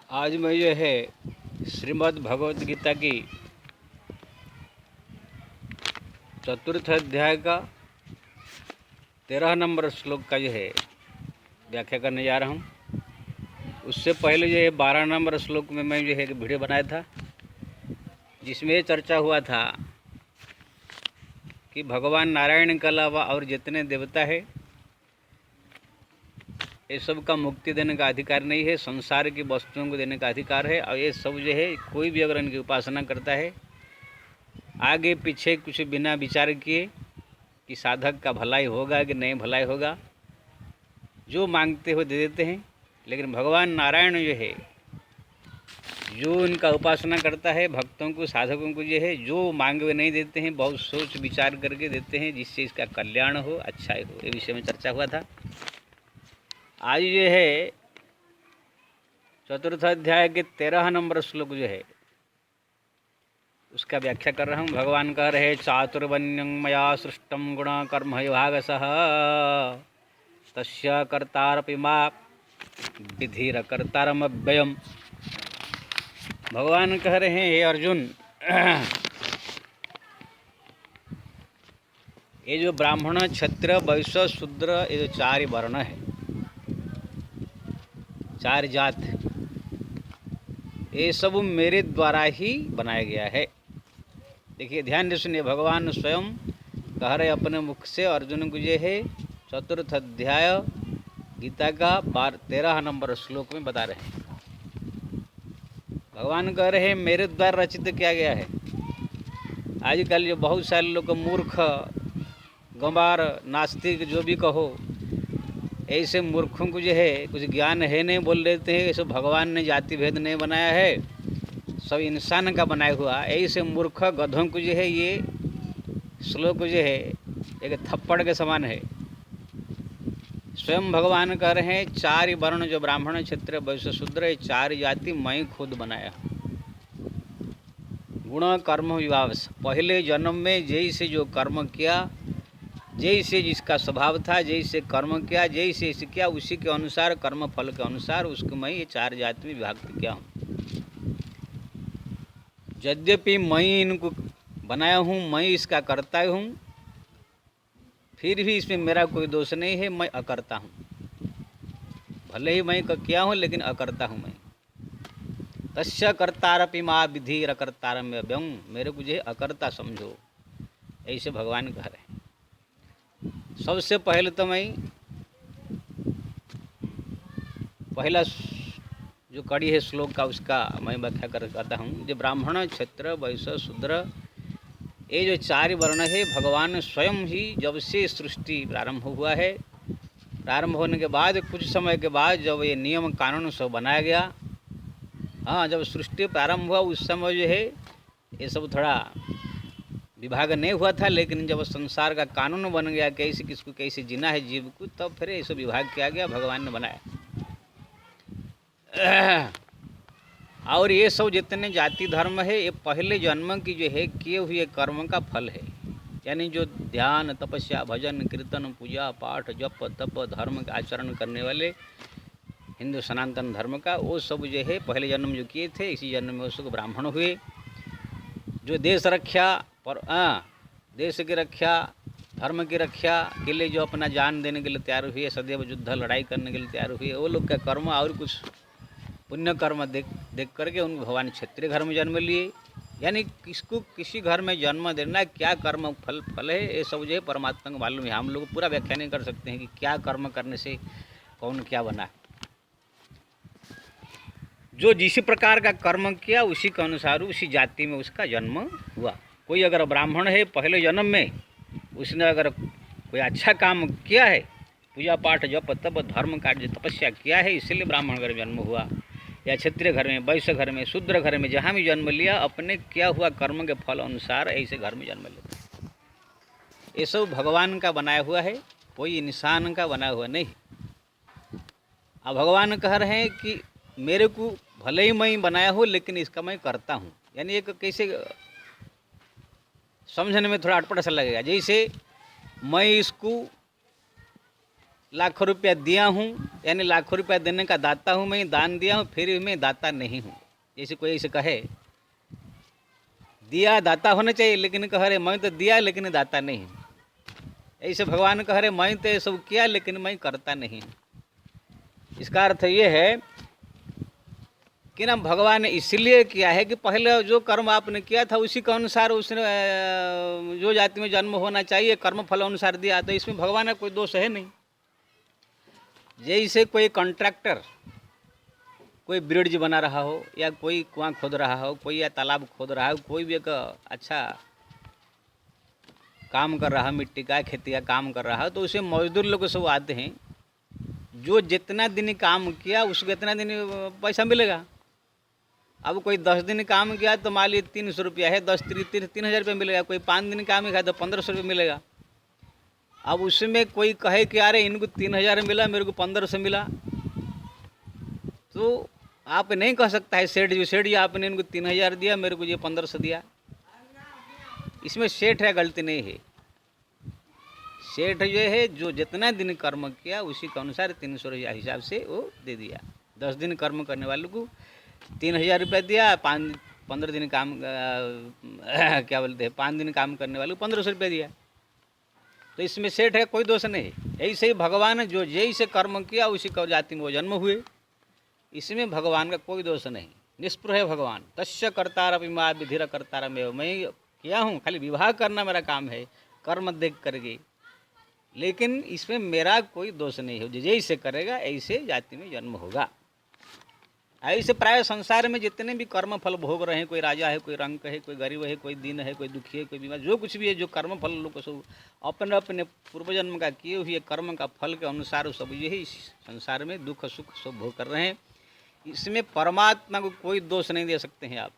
आज मैं जो है श्रीमद् भगवत गीता की चतुर्थ अध्याय का 13 नंबर श्लोक का जो है व्याख्या करने जा रहा हूँ। उससे पहले जो है 12 नंबर श्लोक में मैं जो है एक वीडियो बनाया था, जिसमें ये चर्चा हुआ था कि भगवान नारायण के अलावा और जितने देवता है ये सब का मुक्ति देने का अधिकार नहीं है, संसार की वस्तुओं को देने का अधिकार है। और ये सब जो है कोई भी अगर इनकी उपासना करता है आगे पीछे कुछ बिना विचार किए कि साधक का भलाई होगा कि नहीं भलाई होगा, जो मांगते हो दे देते हैं। लेकिन भगवान नारायण जो है, जो इनका उपासना करता है भक्तों को, साधकों को जो है जो मांगे हुए नहीं देते हैं, बहुत सोच विचार करके देते हैं जिससे इसका कल्याण हो, अच्छाई हो। ये विषय में चर्चा हुआ था। आज जो है चतुर्थ अध्याय के 13 नंबर श्लोक जो है उसका व्याख्या कर रहा हूँ। भगवान कह रहे चातुर्वण्यं मया सृष्टं गुण कर्म विभागसः तस्य कर्तारपि मा विधिरकर्तारमव्ययम्। भगवान कह रहे हैं, हे अर्जुन, ये जो ब्राह्मण क्षत्रिय वैश्य शूद्र, ये जो 4 वर्ण है, 4 जात, ये सब मेरे द्वारा ही बनाया गया है। देखिए ध्यान से सुनिए, भगवान स्वयं कह रहे अपने मुख से अर्जुन को जो है चतुर्थ अध्याय गीता का 13 नंबर श्लोक में बता रहे हैं। भगवान कह रहे हैं मेरे द्वारा रचित किया गया है। आजकल जो बहुत सारे लोग मूर्ख, गंवार, नास्तिक जो भी कहो, ऐसे मूर्खों को जो है कुछ ज्ञान है नहीं बोल देते हैं। ऐसे भगवान ने जाति भेद नहीं बनाया है, सब इंसान का बनाया हुआ। ऐसे मूर्ख गधों को जो है ये श्लोक जो है एक थप्पड़ के समान है। स्वयं भगवान कह रहे हैं 4 वर्ण जो ब्राह्मण क्षत्रिय वैश्य शूद्र, ये 4 जाति मैं खुद बनाया। गुण कर्म विभाग, पहले जन्म में जैसे जो कर्म किया, जैसे जिसका स्वभाव था, जैसे कर्म किया, जैसे किया, उसी के अनुसार कर्म फल के अनुसार उसको मैं ये 4 जाति में विभाग किया हूँ। यद्यपि मैं इनको बनाया हूँ, मैं इसका करता हूँ, फिर भी इसमें मेरा कोई दोष नहीं है। मैं अकर्ता हूँ, भले ही मैं किया हूँ लेकिन अकर्ता हूँ मैं। तस्य कर्तारपि मा विधिरकर्तारमव्ययम्, मेरे को जो अकर्ता समझो, ऐसे भगवान कह रहे हैं। सबसे पहले तो मैं पहला जो कड़ी है श्लोक का उसका मैं व्याख्या करता हूँ। जो ब्राह्मण क्षत्रिय वैश्य शूद्र, ये जो 4 वर्ण है, भगवान स्वयं ही जब से सृष्टि प्रारंभ हुआ है, प्रारंभ होने के बाद कुछ समय के बाद जब ये नियम कानून सब बनाया गया, हाँ, जब सृष्टि प्रारंभ हुआ उस समय जो है ये सब थोड़ा विभाग नहीं हुआ था। लेकिन जब संसार का कानून बन गया, कैसे किसको कैसे जीना है जीव को, तब फिर ये सब विभाग किया गया, भगवान ने बनाया। और ये सब जितने जाति धर्म है, ये पहले जन्म की जो है किए हुए कर्म का फल है। यानी जो ध्यान, तपस्या, भजन, कीर्तन, पूजा पाठ, जप तप, धर्म का आचरण करने वाले हिंदू सनातन धर्म का, वो सब जो है पहले जन्म जो किए थे, इसी जन्म में उसको ब्राह्मण हुए। जो देश रक्षा पर देश की रक्षा, धर्म की रक्षा के लिए जो अपना जान देने के लिए तैयार हुए, सदैव युद्ध लड़ाई करने के लिए तैयार हुए, वो लोग का कर्म और कुछ पुण्य कर्म देख करके उनको भगवान क्षत्रिय घर में जन्म लिए। यानी किसको किसी घर में जन्म देना, क्या कर्म फल है, ये सब जो है परमात्मा को मालूम है। हम लोग पूरा व्याख्या नहीं कर सकते हैं कि क्या कर्म करने से कौन क्या बना। जो जिस प्रकार का कर्म किया उसी के अनुसार उसी जाति में उसका जन्म हुआ। कोई अगर ब्राह्मण है, पहले जन्म में उसने अगर कोई अच्छा काम किया है, पूजा पाठ जप तप धर्म कार्य तपस्या किया है, इसलिए ब्राह्मण घर जन्म हुआ। या क्षत्रिय घर में, वैश्य घर में, शूद्र घर में, जहाँ भी जन्म लिया अपने किया हुआ कर्म के फल अनुसार ऐसे घर में जन्म लेते हैं। ये सब भगवान का बनाया हुआ है, कोई इंसान का बनाया हुआ नहीं। अब भगवान कह रहे हैं कि मेरे को भले ही मैं बनाया हूँ लेकिन इसका मैं करता हूँ। यानी एक कैसे समझने में थोड़ा अटपटा सा लगेगा, जैसे मैं इसको लाखों रुपया दिया हूँ, यानी लाखों रुपया देने का दाता हूँ, मैं दान दिया हूँ फिर भी मैं दाता नहीं हूँ। जैसे कोई ऐसे कहे दिया दाता होना चाहिए, लेकिन कह रहे मैं तो दिया लेकिन दाता नहीं हूँ। ऐसे भगवान कह रहे मैं तो ये सब किया लेकिन मैं करता नहीं हूँ। इसका अर्थ ये है कि ना भगवान ने इसलिए किया है कि पहले जो कर्म आपने किया था उसी के अनुसार उसने जो जाति में जन्म होना चाहिए कर्म फल अनुसार दिया, तो इसमें भगवान का कोई दोष है नहीं। जैसे कोई कॉन्ट्रैक्टर कोई ब्रिज बना रहा हो या कोई कुआं खोद रहा हो, कोई या तालाब खोद रहा हो, कोई भी एक अच्छा काम कर रहा है, मिट्टी का खेती का काम कर रहा है, तो उसे मजदूर लोग सब आते हैं। जो जितना दिन काम किया उसको इतना दिन पैसा मिलेगा। अब कोई 10 दिन काम किया तो मान लीजिए 300 रुपया है, 3,000 रुपये मिलेगा। कोई 5 दिन काम किया तो 1,500 रुपये मिलेगा। अब उसमें कोई कहे कि अरे इनको 3,000 मिला मेरे को 1,500 मिला, तो आप नहीं कह सकता है सेठ जी आपने इनको 3,000 दिया मेरे को ये 1,500 दिया। इसमें सेठ है गलती नहीं है। सेठ जो है जो जितना दिन कर्म किया उसी के अनुसार 300 हिसाब से वो दे दिया। 10 दिन कर्म करने वालों को 3,000 रुपया दिया, 15 दिन काम क्या बोलते हैं 5 दिन काम करने वाले को 1,500 रुपया दिया। तो इसमें सेठ है कोई दोष नहीं। ऐसे ही भगवान जो जैसे कर्म किया उसी का जाति में वो जन्म हुए, इसमें भगवान का कोई दोष नहीं। निष्पृह है भगवान। तस्य कर्तारपि मा विधिर कर्तारमेव, मैं किया हूँ खाली विवाह करना मेरा काम है कर्म देख करके, लेकिन इसमें मेरा कोई दोष नहीं हो। जैसे करेगा ऐसे जाति में जन्म होगा। ऐसे प्राय संसार में जितने भी कर्म फल भोग रहे हैं, कोई राजा है, कोई रंक है, कोई गरीब है, कोई दीन है, कोई दुखी है, कोई बीमार, जो कुछ भी है, जो कर्म फल लोग सब अपने अपने पूर्वजन्म का किए हुए कर्म का फल के अनुसार सब यही संसार में दुख सुख सब भोग कर रहे हैं। इसमें परमात्मा को कोई दोष नहीं दे सकते हैं आप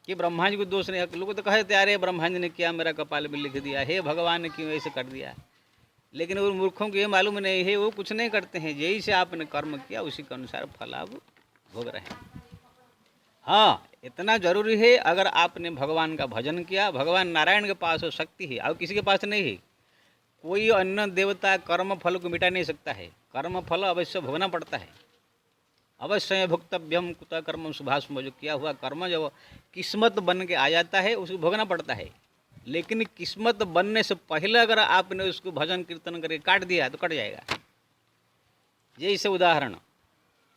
कि ब्रह्मा जी को दोष नहीं। लोग तो कहते अरे ब्रह्मा जी ने किया मेरा कपाल में लिख दिया, हे भगवान ने क्यों ऐसे कर दिया, लेकिन वो मूर्खों को ये मालूम नहीं है, वो कुछ नहीं करते हैं। यही से आपने कर्म किया उसी के अनुसार फल आप भोग रहे हैं। हाँ, इतना जरूरी है अगर आपने भगवान का भजन किया, भगवान नारायण के पास वो शक्ति है और किसी के पास नहीं है। कोई अन्य देवता कर्म फल को मिटा नहीं सकता है। कर्म फल अवश्य भोगना पड़ता है। अवश्य भुक्तव्यम कुत कर्म शुभाशुभ, जो किया हुआ कर्म जब किस्मत बन के आ जाता है उसको भोगना पड़ता है। लेकिन किस्मत बनने से पहले अगर आपने उसको भजन कीर्तन करके काट दिया तो कट जाएगा। जैसे उदाहरण,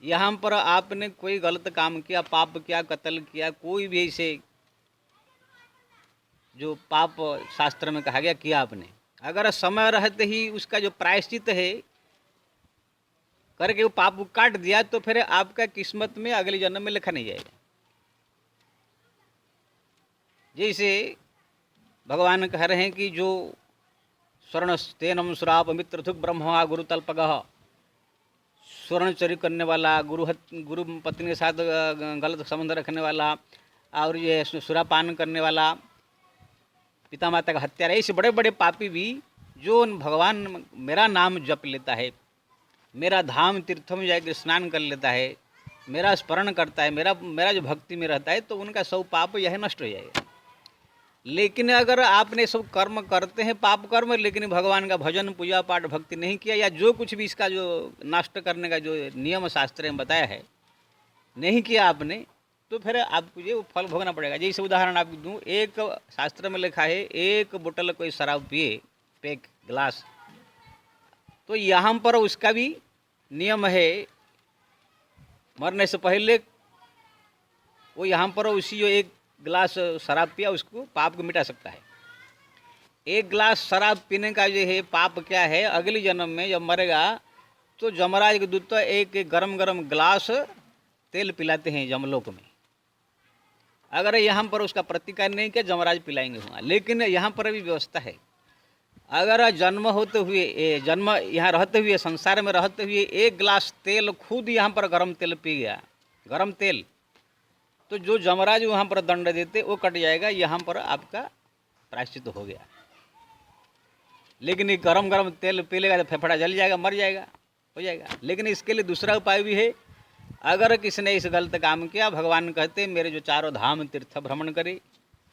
यहाँ पर आपने कोई गलत काम किया, पाप किया, कत्ल किया, कोई भी ऐसे जो पाप शास्त्र में कहा गया किया आपने, अगर समय रहते ही उसका जो प्रायश्चित है करके वो पाप को काट दिया तो फिर आपका किस्मत में अगले जन्म में लिखा नहीं जाएगा। जैसे भगवान कह रहे हैं कि जो स्वर्ण तेनम सुराप मित्रथुक ब्रह्मा गुरु तल्पगह, स्वर्ण चोरी करने वाला, गुरु पत्नी के साथ गलत संबंध रखने वाला, और ये सुरापान करने वाला, पिता माता का हत्यारा, ऐसे बड़े बड़े पापी भी जो भगवान मेरा नाम जप लेता है, मेरा धाम तीर्थों में जाकर स्नान कर लेता है, मेरा स्मरण करता है, मेरा जो भक्ति में रहता है, तो उनका सब पाप यह नष्ट हो जाएगा। लेकिन अगर आपने सब कर्म करते हैं पाप कर्म, लेकिन भगवान का भजन पूजा पाठ भक्ति नहीं किया, या जो कुछ भी इसका जो नष्ट करने का जो नियम शास्त्र में बताया है नहीं किया आपने, तो फिर आपको ये फल भोगना पड़ेगा। जैसे उदाहरण आपको दूँ, एक शास्त्र में लिखा है एक बोतल कोई शराब पिए, पैक ग्लास, तो यहाँ पर उसका भी नियम है, मरने से पहले वो यहाँ पर उसी जो एक गिलास शराब पिया उसको पाप को मिटा सकता है। एक गिलास शराब पीने का जो है पाप क्या है, अगले जन्म में जब मरेगा तो जमराज के दूत एक गरम गरम गिलास तेल पिलाते हैं जमलोक में। अगर यहाँ पर उसका प्रतिकार नहीं किया जमराज पिलाएंगे वहाँ। लेकिन यहाँ पर भी व्यवस्था है, अगर जन्म होते हुए जन्म यहाँ रहते हुए संसार में रहते हुए एक गिलास तेल खुद यहाँ पर गरम तेल पी गया, गरम तेल, तो जो जमराज वहाँ पर दंड देते वो कट जाएगा, यहाँ पर आपका प्रायश्चित हो गया। लेकिन ये गरम गरम तेल पी लेगा तो फेफड़ा जल जाएगा, मर जाएगा, हो जाएगा। लेकिन इसके लिए दूसरा उपाय भी है, अगर किसी ने इस गलत काम किया, भगवान कहते मेरे जो चारों धाम तीर्थ भ्रमण करे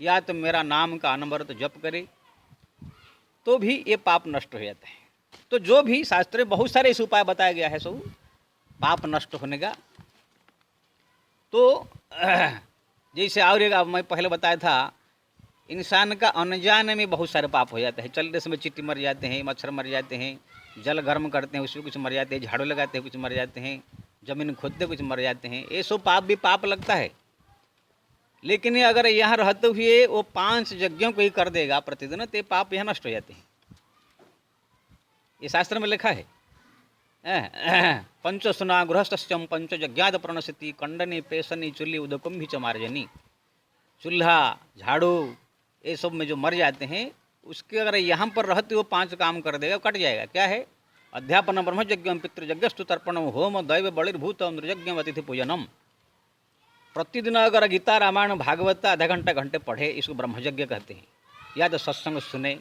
या तो मेरा नाम का अनवरत जप करे तो भी ये पाप नष्ट हो जाता है। तो जो भी शास्त्र में बहुत सारे इस उपाय बताया गया है सब पाप नष्ट होने का। तो जैसे और एक मैं पहले बताया था, इंसान का अनजान में बहुत सारे पाप हो जाते हैं। चलते समय चींटी मर जाते हैं, मच्छर मर जाते हैं, जल गर्म करते हैं उसमें कुछ मर जाते हैं, झाड़ू लगाते हैं कुछ मर जाते हैं, जमीन खोदते कुछ मर जाते हैं। ये सब पाप भी पाप लगता है। लेकिन ये अगर यहाँ रहते हुए वो 5 यज्ञों को ही कर देगा प्रतिदिन, तो ये पाप यहाँ नष्ट हो जाते हैं। ये शास्त्र में लिखा है। पंचसुना गृहस्थ्यम पंच यज्ञाद प्रणशति कंडनी पेशनी चुल्ली उदकुम भी चमार्जनी। चूल्हा झाड़ू ये सब में जो मर जाते हैं, उसके अगर यहाँ पर रहते वो 5 काम कर देगा, कट जाएगा। क्या है? अध्यापन ब्रह्मयज्ञम पितृयज्ञस्तु तर्पणम होम दैव बलिर्भूतम नृयज्ञम अतिथि पूजनम। प्रतिदिन अगर गीता रामायण भागवत आधा घंटे पढ़े, इसको ब्रह्मयज्ञ कहते हैं। या तो सत्संग सुने।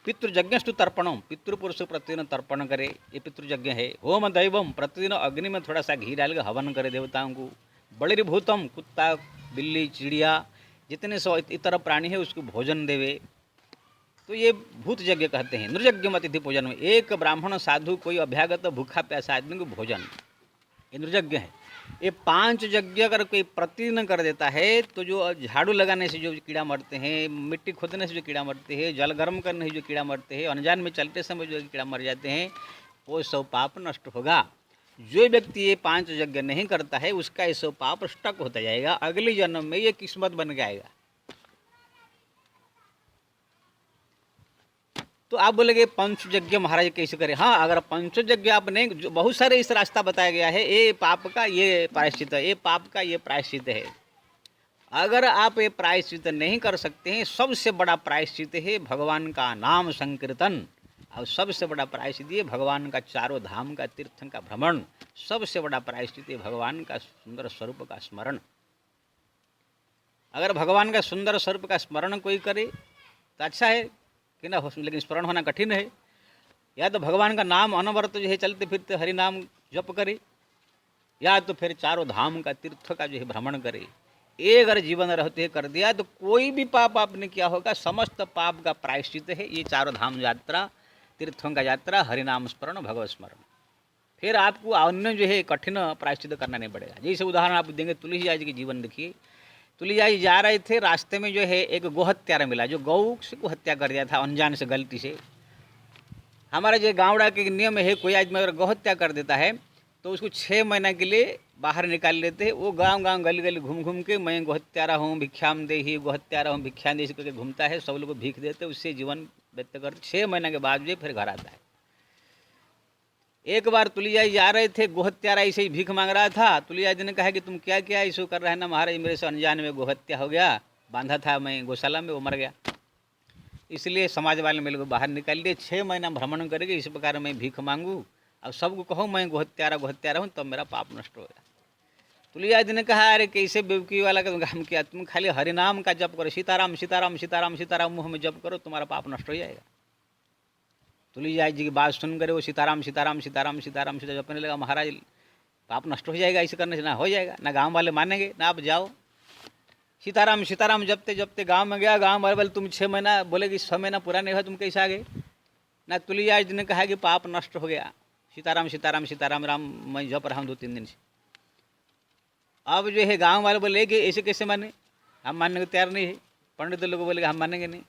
पितृयज्ञस्तु तर्पणम, पितृपुरुष प्रतिदिन तर्पण करे, ये पितृयज्ञ है। होम दैवम, प्रतिदिन अग्नि में थोड़ा सा घी डाल के हवन करे देवताओं को। बलिर्भूतम, कुत्ता बिल्ली चिड़िया जितने सौ इतर प्राणी है उसको भोजन देवे, तो ये भूत यज्ञ कहते हैं। नृयज्ञम अतिथि भोजन में एक ब्राह्मण साधु कोई अभ्यागत भूखा प्यासा आदमी को भोजन, ये नृयज्ञ है। ये 5 यज्ञ अगर कोई प्रतिदिन कर देता है, तो जो झाड़ू लगाने से जो कीड़ा मरते हैं, मिट्टी खोदने से जो कीड़ा मरते हैं, जल गर्म करने से जो कीड़ा मरते हैं, अनजान में चलते समय जो कीड़ा मर जाते हैं, वो सब पाप नष्ट होगा। जो व्यक्ति ये 5 यज्ञ नहीं करता है, उसका ये सब पाप स्टक होता जाएगा, अगले जन्म में ये किस्मत बन जाएगा। तो आप बोलेंगे पंच यज्ञ महाराज कैसे करें? हाँ, अगर पंच यज्ञ आप नहीं, जो बहुत सारे इस रास्ता बताया गया है, ये पाप का ये प्रायश्चित है, ये पाप का ये प्रायश्चित है। अगर आप ये प्रायश्चित नहीं कर सकते हैं, सबसे बड़ा प्रायश्चित है भगवान का नाम संकीर्तन, और सबसे बड़ा प्रायश्चित है भगवान का चारों धाम का तीर्थं का भ्रमण, सबसे बड़ा प्रायश्चित है भगवान का सुंदर स्वरूप का स्मरण। अगर भगवान का सुंदर स्वरूप का स्मरण कोई करे तो अच्छा है कि ना, लेकिन स्मरण होना कठिन है। या तो भगवान का नाम अनवरत जो है चलते फिरते हरि नाम जप करे, या तो फिर चारों धाम का तीर्थ का जो है भ्रमण करे। ये अगर जीवन रहते कर दिया तो कोई भी पाप आपने किया होगा, समस्त पाप का प्रायश्चित है ये चारों धाम यात्रा, तीर्थों का यात्रा, हरिनाम स्मरण, भगवत स्मरण। फिर आपको अन्य जो है कठिन प्रायश्चित करना नहीं पड़ेगा। जैसे उदाहरण आप देंगे, तुलसीदास जी के जीवन देखिए। तुलसीदास जी जा रहे थे, रास्ते में जो है एक गोहत्यारा मिला, जो गौ से को हत्या कर दिया था अनजान से, गलती से। हमारा जो गाँवड़ा के नियम है, कोई आदमी अगर गोहत्या कर देता है तो उसको 6 महीना के लिए बाहर निकाल लेते हैं। वो गांव गांव गली गली घूम घूम के मैं गोहत्यारा हूँ भिक्षाम दे ही, गोहत्यारा हूँ भिक्षाम दे करके घूमता है, सब लोग भीख देते, उससे जीवन व्यक्त करते। 6 महीना के बाद जो फिर घर आता है। एक बार तुलसीदास जा रहे थे, गोहत्यारा ऐसे ही भीख मांग रहा था। तुलसीदास जी ने कहा कि तुम क्या क्या ऐसे कर रहा है ना महाराज, मेरे से अनजान में गोहत्या हो गया, बांधा था मैं गौशाला में, वो मर गया, इसलिए समाज वाले मेरे को बाहर निकाल दिए। 6 महीना भ्रमण करेंगे, इस प्रकार मैं भीख मांगू और सबको कहूँ मैं गोहत्यारा हूँ, तब मेरा पाप नष्ट होगा। तुलसीदास जी ने कहा, अरे कैसे बेवकी वाला काम किया, तुम खाली हरिनाम का जप करो, सीताराम सीताराम सीताराम सीताराम मुँह में जप करो, तुम्हारा पाप नष्ट हो जाएगा। तुलसीदास जी की बात सुन कर वो सीताराम सीताराम सीताराम सीताराम सीताराम जपने लगा। महाराज पाप नष्ट हो जाएगा, ऐसे करने से ना हो जाएगा, ना गाँव वाले मानेंगे ना आप जाओ। सीताराम सीताराम जपते जपते गाँव में गया, गाँव वाले बोले तुम 6 महीना, बोले कि 6 महीना पूरा नहीं हुआ, तुम कैसे आ गए? ना तुलसीदास जी ने कहा कि पाप नष्ट हो गया, सीताराम सीताराम सीताराम राम मैं जप रहा हूँ 2-3 दिन से। अब जो है गाँव वाले बोले कि ऐसे कैसे माने, हम मानने को तैयार नहीं है। पंडित लोग बोले हम मानेंगे नहीं।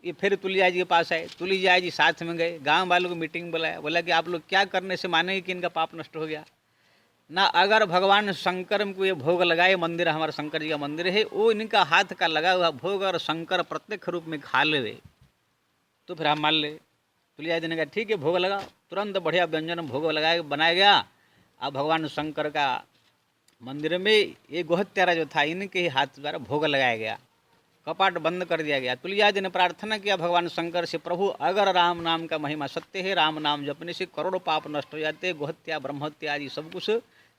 ये फिर तुलसीदास जी के पास आए, तुलसीदास जी साथ में गए, गांव वालों को मीटिंग बुलाया, बोला कि आप लोग क्या करने से मानेंगे कि इनका पाप नष्ट हो गया ना। अगर भगवान शंकर को ये भोग लगाए, मंदिर हमारा शंकर जी का मंदिर है, वो इनका हाथ का लगा हुआ भोग और शंकर प्रत्यक्ष रूप में खा ले तो फिर हम मान ले। तुलसीदास जी ने कहा ठीक है भोग लगाओ। तुरंत बढ़िया व्यंजन भोग लगाया, बनाया गया। अब भगवान शंकर का मंदिर में ये गोहत्यारा जो था, इनके ही हाथ द्वारा भोग लगाया गया, कपाट बंद कर दिया गया। तुलसीदास जी ने प्रार्थना किया भगवान शंकर से, प्रभु अगर राम नाम का महिमा सत्य है, राम नाम जपने से करोड़ों पाप नष्ट हो जाते, गोहत्या ब्रह्महत्या आदि सब कुछ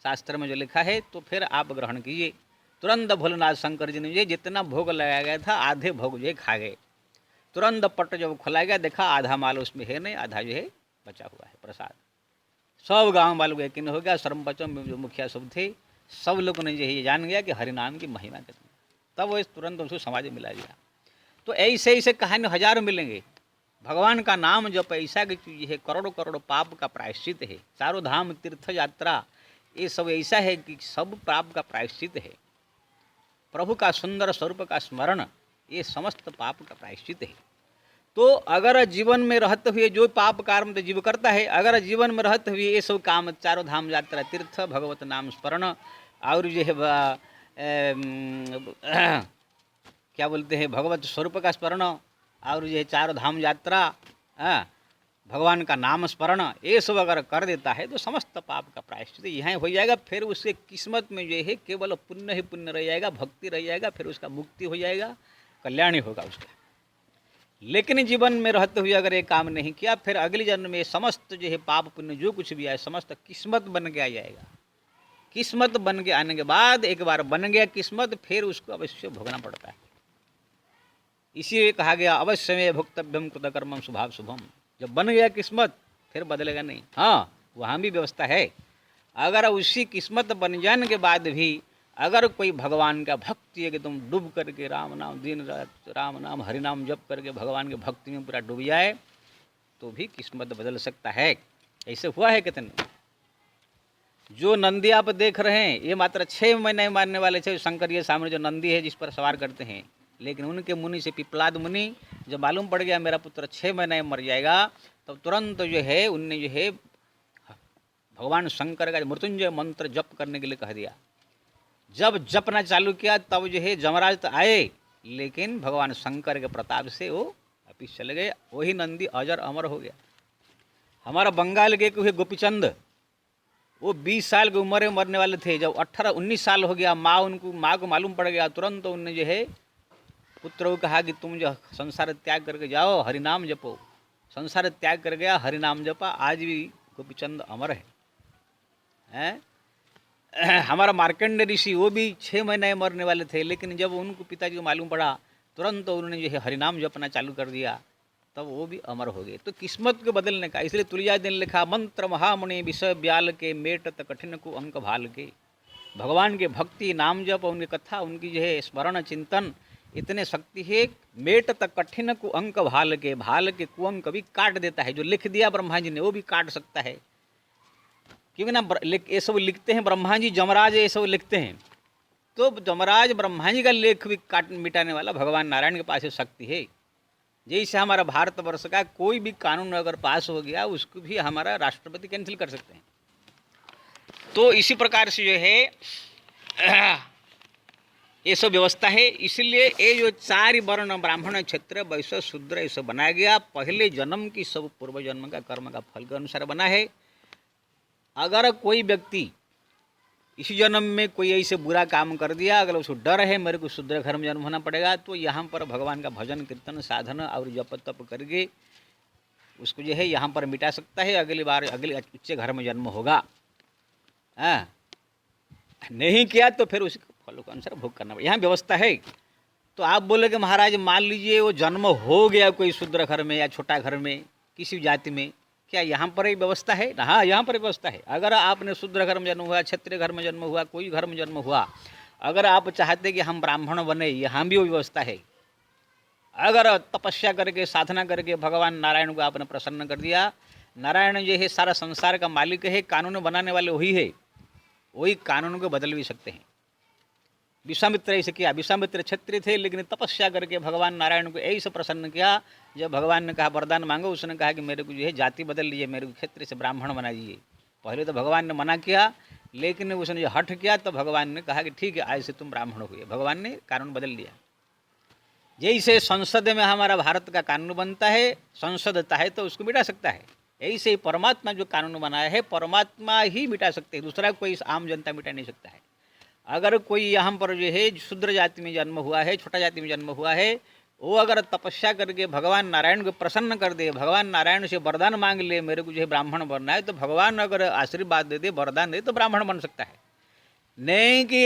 शास्त्र में जो लिखा है, तो फिर आप ग्रहण कीजिए। तुरंत भोलेनाथ शंकर जी ने ये जितना भोग लगाया गया था, आधे भोग जो खा गए। तुरंत पट जब खोला गया, देखा आधा माल उसमें है नहीं, आधा जो है बचा हुआ है प्रसाद। सब गाँव वालों को यकीन हो गया, सरपंचों में जो मुखिया सब थे, सब लोगों ने ये जान गया कि हरिनाम की महिमा कितनी। तब वो तुरंत उसको समाज में मिला दिया। तो ऐसे ऐसे कहानी हजारों मिलेंगे। भगवान का नाम जप ऐसा की चीज है, करोड़ों करोड़ों पाप का प्रायश्चित है। चारों धाम तीर्थ यात्रा ये सब ऐसा है कि सब पाप का प्रायश्चित है। प्रभु का सुंदर स्वरूप का स्मरण ये समस्त पाप का प्रायश्चित है। तो अगर जीवन में रहते हुए जो पाप कर्म तो जीव करता है, अगर जीवन में रहते हुए ये सब काम, चारों धाम यात्रा तीर्थ, भगवत नाम स्मरण और जो है क्या बोलते हैं भगवत स्वरूप का स्मरण और ये चारों धाम यात्रा, भगवान का नाम स्मरण ये सब अगर कर देता है तो समस्त पाप का प्रायश्चित यहाँ हो जाएगा। फिर उसके किस्मत में जो है केवल पुण्य ही पुण्य रह जाएगा, भक्ति रह जाएगा, फिर उसका मुक्ति हो जाएगा, कल्याण ही होगा उसका। लेकिन जीवन में रहते हुए अगर ये काम नहीं किया, फिर अगले जन्म में समस्त जो है पाप पुण्य जो कुछ भी आए समस्त किस्मत बन के आ जाएगा। किस्मत बन के आने के बाद एक बार बन गया किस्मत, फिर उसको अवश्य भोगना पड़ता है। इसीलिए कहा गया अवश्य में भुक्तव्यम कृतकर्मम शुभाव शुभम। जब बन गया किस्मत फिर बदलेगा नहीं। हाँ, वहाँ भी व्यवस्था है। अगर उसी किस्मत बन जाने के बाद भी अगर कोई भगवान का भक्ति है कि तुम डूब करके राम नाम दिन रात राम नाम हरि नाम जप करके भगवान के भक्ति में पूरा डूब जाए तो भी किस्मत बदल सकता है। ऐसे हुआ है कितने। जो नंदी आप देख रहे हैं ये मात्र 6 महीने मारने वाले थे। शंकर ये सामने जो नंदी है जिस पर सवार करते हैं, लेकिन उनके मुनि से पिपलाद मुनि जब मालूम पड़ गया मेरा पुत्र 6 महीने में मर जाएगा, तब तुरंत जो है उनने जो है भगवान शंकर का मृत्युंजय मंत्र जप करने के लिए कह दिया। जब जपना चालू किया तब जो है जमराज तो आए, लेकिन भगवान शंकर के प्रताप से वो वापिस चले गए। वही नंदी अजर अमर हो गया। हमारा बंगाल के हुए गोपीचंद, वो 20 साल की उम्र में मरने वाले थे। जब 18-19 साल हो गया, माँ को मालूम पड़ गया, तुरंत तो उनने जो है पुत्र को कहा कि तुम जो संसार त्याग करके जाओ, हरिनाम जपो। संसार त्याग कर गया, हरिनाम जपा, आज भी गोपीचंद अमर है। हमारा मार्कंड ऋषि वो भी 6 महीने मरने वाले थे, लेकिन जब उनको पिताजी को मालूम पड़ा तुरंत तो उन्होंने जो है हरिनाम जपना चालू कर दिया, तब वो भी अमर हो गए। तो किस्मत को बदलने का, इसलिए तुलसीदास ने लिखा मंत्र महामुनि विषय ब्याल के मेटत कठिन को अंक भाल के। भगवान के भक्ति नाम जप उनकी कथा उनकी जो है स्मरण चिंतन इतने शक्ति है, मेटत कठिन को अंक भाल के कुअंक भी काट देता है। जो लिख दिया ब्रह्मा जी ने वो भी काट सकता है, क्योंकि ना ये सब लिखते हैं ब्रह्मा जी, जमराज ये सब लिखते हैं। तो जमराज ब्रह्मा जी का लेख भी काट मिटाने वाला भगवान नारायण के पास शक्ति है। जैसे हमारा भारतवर्ष का कोई भी कानून अगर पास हो गया उसको भी हमारा राष्ट्रपति कैंसिल कर सकते हैं। तो इसी प्रकार से जो है ये सब व्यवस्था है। इसलिए ये जो 4 वर्ण ब्राह्मण क्षत्रिय वैश्य शूद्र ये सब बनाया गया, पहले जन्म की सब पूर्व जन्म का कर्म का फल के अनुसार बना है। अगर कोई व्यक्ति इसी जन्म में कोई ऐसे बुरा काम कर दिया, अगर उसको डर है मेरे को शूद्र घर में जन्म होना पड़ेगा, तो यहाँ पर भगवान का भजन कीर्तन साधन और जप तप करके उसको जो है यहाँ पर मिटा सकता है। अगली बार अगले उच्च घर में जन्म होगा। नहीं किया तो फिर उसके फलों के अनुसार भोग करना पड़ेगा। यहाँ व्यवस्था है। तो आप बोले कि महाराज मान लीजिए वो जन्म हो गया कोई शूद्र घर में या छोटा घर में किसी जाति में, क्या यहाँ पर ही व्यवस्था है? हाँ, यहाँ पर व्यवस्था है। अगर आपने शूद्र घर में जन्म हुआ, क्षत्रिय घर में जन्म हुआ, कोई घर में जन्म हुआ, अगर आप चाहते कि हम ब्राह्मण बने, यहाँ भी वो व्यवस्था है। अगर तपस्या करके साधना करके भगवान नारायण को आपने प्रसन्न कर दिया, नारायण जो है सारा संसार का मालिक है, कानून बनाने वाले वही है, वही कानून को बदल भी सकते हैं। विश्वामित्र ऐसे किया। विश्वामित्र क्षत्रिय थे, लेकिन तपस्या करके भगवान नारायण को ऐसे प्रसन्न किया। जब भगवान ने कहा वरदान मांगो, उसने कहा कि मेरे को जो है जाति बदल लीजिए, मेरे को क्षत्रिय से ब्राह्मण बना दीजिए। पहले तो भगवान ने मना किया, लेकिन उसने जो हठ किया तो भगवान ने कहा कि ठीक है आज से तुम ब्राह्मण हुए। भगवान ने कानून बदल दिया। जैसे संसद में हमारा भारत का कानून बनता है, संसदता है तो उसको मिटा सकता है, ऐसे ही परमात्मा जो कानून बनाया है परमात्मा ही मिटा सकते हैं, दूसरा कोई आम जनता मिटा नहीं सकता है। अगर कोई यहाँ पर जो है शूद्र जाति में जन्म हुआ है, छोटा जाति में जन्म हुआ है, वो अगर तपस्या करके भगवान नारायण को प्रसन्न कर दे, भगवान नारायण से वरदान मांग ले मेरे को जो है ब्राह्मण बनना है, तो भगवान अगर आशीर्वाद दे दे, वरदान दे, तो ब्राह्मण बन सकता है। नहीं कि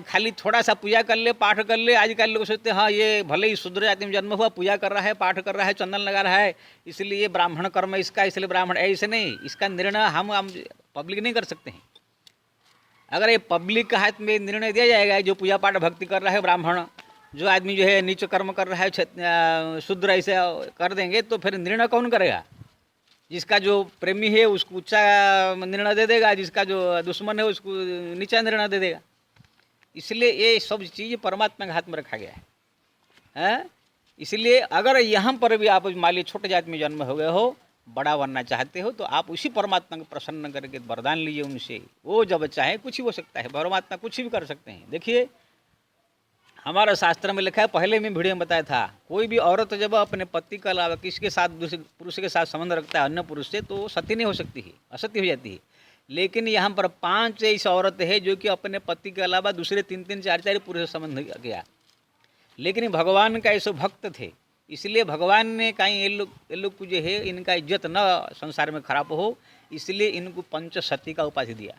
खाली थोड़ा सा पूजा कर ले, पाठ कर ले। आजकल लोग सोचते हैं हाँ ये भले ही शूद्र जाति में जन्म हुआ, पूजा कर रहा है, पाठ कर रहा है, चंदन लगा रहा है, इसलिए ब्राह्मण कर्म इसका, इसलिए ब्राह्मण। ऐसे नहीं, इसका निर्णय हम पब्लिक नहीं कर सकते हैं। अगर ये पब्लिक के हाथ में निर्णय दिया जाएगा जो पूजा पाठ भक्ति कर रहा है ब्राह्मण, जो आदमी जो है नीच कर्म कर रहा है शूद्र ऐसे कर देंगे तो फिर निर्णय कौन करेगा? जिसका जो प्रेमी है उसको ऊंचा निर्णय दे देगा, जिसका जो दुश्मन है उसको नीचा निर्णय दे देगा। इसलिए ये सब चीज़ परमात्मा के हाथ में रखा गया है। इसलिए अगर यहाँ पर भी आप मान लीजिए छोटे जाति में जन्म हो गए हो, बड़ा बनना चाहते हो, तो आप उसी परमात्मा को प्रसन्न करके वरदान लीजिए उनसे। वो जब चाहे कुछ ही हो सकता है, परमात्मा कुछ भी कर सकते हैं। देखिए हमारा शास्त्र में लिखा है, पहले मैं वीडियो में बताया था, कोई भी औरत जब अपने पति के अलावा किसी के साथ दूसरे पुरुष के साथ संबंध रखता है अन्य पुरुष से, तो सती नहीं हो सकती है, असत्य हो जाती है। लेकिन यहाँ पर 5 ऐसी औरत है जो कि अपने पति के अलावा दूसरे 3-3, 4-4 पुरुष से संबंध किया, लेकिन भगवान का ऐसे भक्त थे, इसलिए भगवान ने कहीं ये लोग को जो है इनका इज्जत न संसार में खराब हो, इसलिए इनको पंचसती का उपाधि दिया।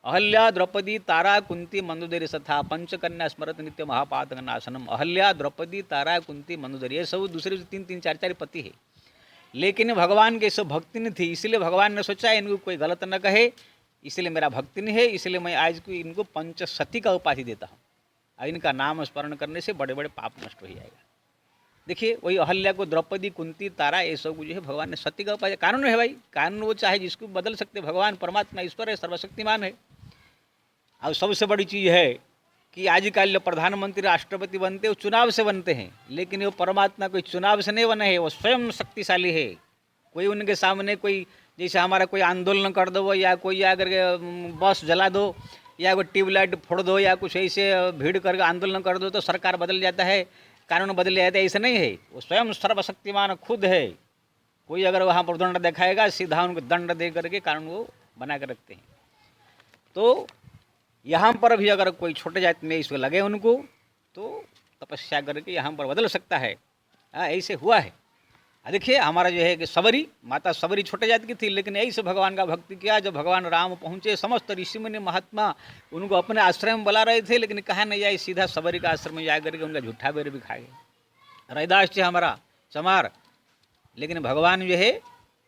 अहल्या द्रौपदी तारा कुंती मंदोदरी सथा पंचकन्या स्मरत नित्य महापातक नाशनम। अहल्या द्रौपदी तारा कुंती मंदोदरी ये सब दूसरे 3-3, 4-4 पति है, लेकिन भगवान के सब भक्ति नहीं थी, इसलिए भगवान ने सोचा इनको कोई गलत न कहे, इसलिए मेरा भक्ति नहीं है, इसलिए मैं आज को इनको पंचसती का उपाधि देता हूँ। इनका नाम स्मरण करने से बड़े बड़े पाप नष्ट हो जाएगा। देखिए वही अहल्या को द्रौपदी कुंती तारा ये सब को जो है भगवान ने सती का उपाय, कानून है भाई, कानून वो चाहे जिसको बदल सकते। भगवान परमात्मा ईश्वर है, सर्वशक्तिमान है। और सबसे बड़ी चीज़ है कि आजकल जो प्रधानमंत्री राष्ट्रपति बनते हैं वो चुनाव से बनते हैं, लेकिन वो परमात्मा कोई चुनाव से नहीं बने हैं, वो स्वयं शक्तिशाली है। कोई उनके सामने कोई जैसे हमारा कोई आंदोलन कर दो या कोई आकर के बस जला दो या कोई ट्यूबलाइट फोड़ दो या कुछ ऐसे भीड़ करके आंदोलन कर दो तो सरकार बदल जाता है, कानून बदल जाता है, ऐसा नहीं है। वो स्वयं सर्वशक्तिमान खुद है। कोई अगर वहाँ पर दंड दिखाएगा सीधा उनको दंड दे करके कानून वो बना कर रखते हैं। तो यहाँ पर भी अगर कोई छोटे जाति में इसको लगे उनको तो तपस्या करके यहाँ पर बदल सकता है। ऐसे हुआ है। देखिए हमारा जो है कि सबरी माता सबरी छोटे जाति की थी, लेकिन यही से भगवान का भक्ति किया। जब भगवान राम पहुँचे समस्त ऋषि मुनि महात्मा उनको अपने आश्रम में बुला रहे थे, लेकिन कहा नहीं जाए, सीधा सबरी का आश्रम में जा करके उनका झूठा बेर भी खा गए। रैदास थे हमारा चमार, लेकिन भगवान जो है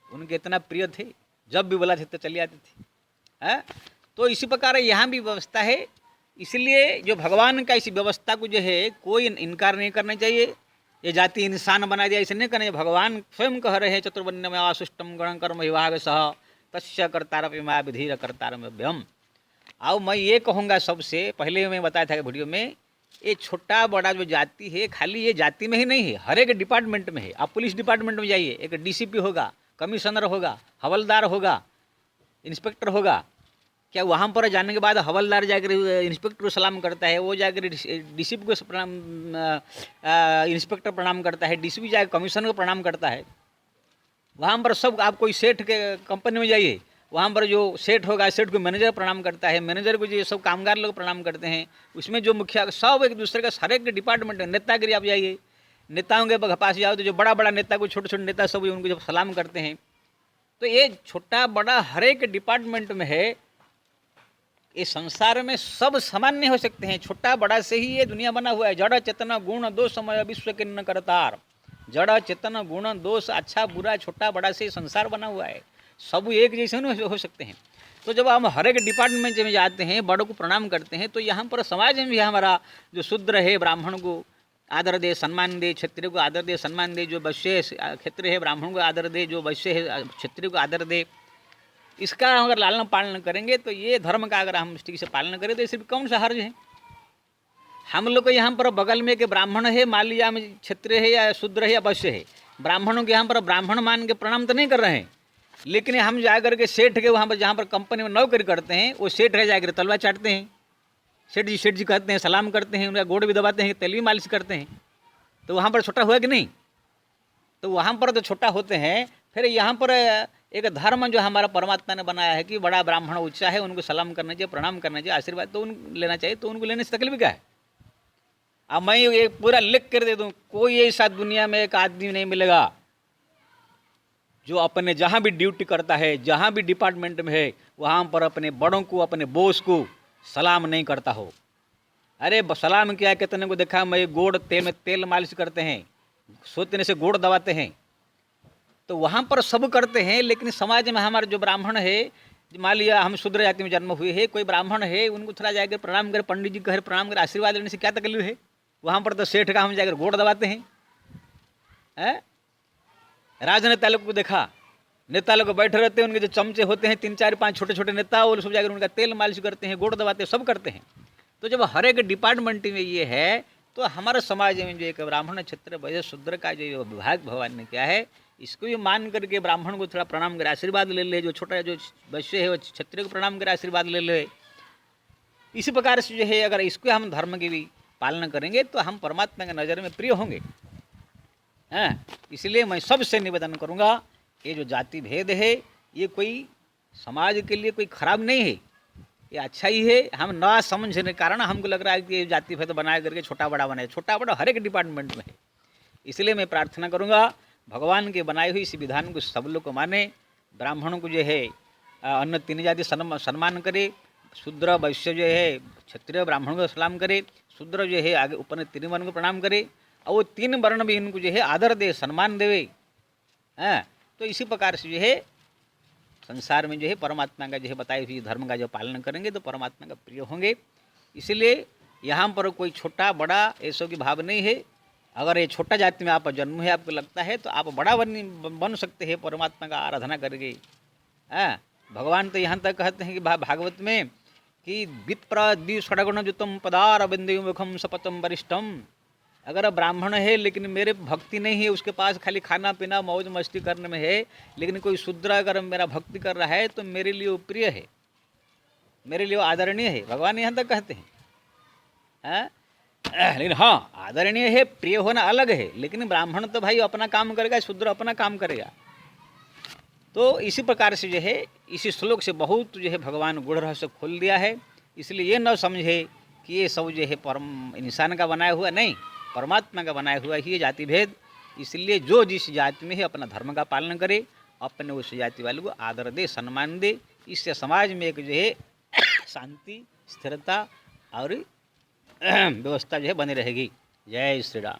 उनके इतना प्रिय थे, जब भी बुलाते तो चली आती थी। तो इसी प्रकार यहाँ भी व्यवस्था है। इसलिए जो भगवान का इसी व्यवस्था को जो है कोई इनकार नहीं करना चाहिए। ये जाति इंसान बना दिया इसे नहीं करना चाहिए। भगवान स्वयं कह रहे हैं चतुर्वर्ण में आसुष्टम गण कर्म विभाग सह तस्य कर्तारपिमा विधीर कर्तारम्यम। अब मैं ये कहूँगा सबसे पहले, मैं बताया था वीडियो में, ये छोटा बड़ा जो जाति है खाली ये जाति में ही नहीं है, हर एक डिपार्टमेंट में है। आप पुलिस डिपार्टमेंट में जाइए, एक डीसीपी होगा, कमिश्नर होगा, हवलदार होगा, इंस्पेक्टर होगा। क्या वहाँ पर जाने के बाद हवलदार जाकर इंस्पेक्टर को सलाम करता है, वो जाकर डीसीपी को प्रणाम, इंस्पेक्टर प्रणाम करता है, डीसीपी जाकर कमिश्नर को प्रणाम करता है। वहाँ पर सब, आप कोई सेठ के कंपनी में जाइए, वहाँ पर जो सेठ होगा सेठ को मैनेजर प्रणाम करता है, मैनेजर को जो सब कामगार लोग प्रणाम करते हैं। उसमें जो मुखिया सब एक दूसरे का हर एक डिपार्टमेंट है। नेतागिरी आप जाइए, नेताओं के पास जाओ तो जो बड़ा बड़ा नेता को छोटे छोटे नेता सब उनको जब सलाम करते हैं। तो ये छोटा बड़ा हर एक डिपार्टमेंट में है। ये संसार में सब समान नहीं हो सकते हैं, छोटा बड़ा से ही ये दुनिया बना हुआ है। जड़ चेतन गुण दोष समय विश्व किन्न करतार। जड़ चेतन गुण दोष अच्छा बुरा छोटा बड़ा से संसार बना हुआ है, सब एक जैसे नहीं हो सकते हैं। तो जब हम हर एक डिपार्टमेंट में जाते हैं, बड़ों को प्रणाम करते हैं, तो यहाँ पर समाज में भी हमारा जो शूद्र है ब्राह्मण को आदर दे सम्मान दे, क्षत्रिय को आदर दे सम्मान दे, जो वैश्य है क्षत्रिय है ब्राह्मण को आदर दे, जो वैश्य है क्षत्रिय को आदर दे। इसका अगर लालन पालन करेंगे तो ये धर्म का अगर हम ठीक से पालन करें तो इससे कौन सा हर्ज है। हम लोग को यहाँ पर बगल में के ब्राह्मण है, मान लीजिए हम क्षत्रिय है या शूद्र है या वैश्य है, ब्राह्मणों के यहाँ पर ब्राह्मण मान के प्रणाम तो नहीं कर रहे हैं, लेकिन हम जाकर के सेठ के वहाँ पर जहाँ पर कंपनी में नौकरी करते हैं वो सेठ है जाकर तलवा चाटते हैं, सेठ जी कहते हैं, सलाम करते हैं, उनका गोड़ भी दबाते हैं, तेल भी मालिश करते हैं। तो वहाँ पर छोटा हुआ कि नहीं? तो वहाँ पर तो छोटा होते हैं। फिर यहाँ पर एक धर्म जो हमारा परमात्मा ने बनाया है कि बड़ा ब्राह्मण ऊंचा है, उनको सलाम करना चाहिए, प्रणाम करना चाहिए, आशीर्वाद तो उनको लेना चाहिए। तो उनको लेने से तकलीफ क्या है? अब मैं ये पूरा लिख कर दे दूँ, कोई ऐसा दुनिया में एक आदमी नहीं मिलेगा जो अपने जहाँ भी ड्यूटी करता है, जहाँ भी डिपार्टमेंट में है, वहाँ पर अपने बड़ों को, अपने बॉस को सलाम नहीं करता हो। अरे सलाम क्या, कितने को देखा मैं गोड़ तेल में तेल मालिश करते हैं, सोचने से गोड़ दबाते हैं। तो वहाँ पर सब करते हैं, लेकिन समाज में हमारे जो ब्राह्मण है, मान लिया हम शूद्र जाति में जन्म हुए हैं, कोई ब्राह्मण है, उनको थोड़ा जाकर प्रणाम कर, पंडित जी कहे प्रणाम कर, आशीर्वाद लेने से क्या तकलीफ है? वहाँ पर तो सेठ का हम जाकर गोड़ दबाते हैं। राजनेता लोग को देखा, नेता लोग बैठे रहते हैं, उनके जो चमचे होते हैं 3-4-5 छोटे छोटे नेता, वो सब जाकर उनका तेल मालिश करते हैं, गोड़ दबाते हैं, सब करते हैं। तो जब हर एक डिपार्टमेंट में ये है, तो हमारे समाज में जो एक ब्राह्मण क्षत्रिय वैश्य शूद्र का जो विभाग भगवान ने क्या है, इसको भी मान करके ब्राह्मण को थोड़ा प्रणाम कर आशीर्वाद ले ले, जो छोटा जो वैश्य है वो क्षत्रिय को प्रणाम कर आशीर्वाद ले ले। इसी प्रकार से जो है अगर इसको हम धर्म की भी पालना करेंगे तो हम परमात्मा की नज़र में प्रिय होंगे। इसलिए मैं सबसे निवेदन करूँगा, ये जो जाति भेद है ये कोई समाज के लिए कोई खराब नहीं है, ये अच्छा ही है। हम ना समझने के कारण हमको लग रहा है कि ये जाति भेद बनाए करके छोटा बड़ा बनाए, छोटा बड़ा हर एक डिपार्टमेंट में है। इसलिए मैं प्रार्थना करूँगा भगवान के बनाए हुई इस विधान को सब लोग को माने, ब्राह्मणों को जो है अन्य तीन जाति सम्मान करे, शूद्र वैश्य जो है क्षत्रिय ब्राह्मणों को सलाम करे, शूद्र जो है आगे ऊपर तीन वर्ण को प्रणाम करे, और वो तीन वर्ण भी इनको जो है आदर दे, सम्मान देवे। तो इसी प्रकार से जो है संसार में जो है परमात्मा का जो है बताई हुई धर्म का जो पालन करेंगे तो परमात्मा का प्रिय होंगे। इसलिए यहाँ पर कोई छोटा बड़ा ऐसा की भाव नहीं है। अगर ये छोटा जाति में आप जन्म है, आपको लगता है तो आप बड़ा बन सकते हैं परमात्मा का आराधना करके। भगवान तो यहाँ तक कहते हैं कि भागवत में कि विप्र षडगुण जुतम पदार बिंदु मुखम सपतम वरिष्ठम। अगर ब्राह्मण है लेकिन मेरे भक्ति नहीं है, उसके पास खाली खाना पीना मौज मस्ती करने में है, लेकिन कोई शूद्र अगर मेरा भक्ति कर रहा है तो मेरे लिए वो प्रिय है, मेरे लिए वो आदरणीय है। भगवान यहाँ तक कहते हैं। लेकिन हाँ, आदरणीय है, प्रिय होना अलग है, लेकिन ब्राह्मण तो भाई अपना काम करेगा, शूद्र अपना काम करेगा। तो इसी प्रकार से जो है इसी श्लोक से बहुत जो है भगवान गूढ़ रहस्य खोल दिया है। इसलिए ये न समझे कि ये सब जो है परम इंसान का बनाया हुआ, नहीं, परमात्मा का बनाया हुआ ही जाति भेद। इसलिए जो जिस जाति में है अपना धर्म का पालन करे, अपने उस जाति वाले को आदर दे, सम्मान दे। इससे समाज में एक जो है शांति, स्थिरता और व्यवस्था जो है बनी रहेगी। जय श्री राम।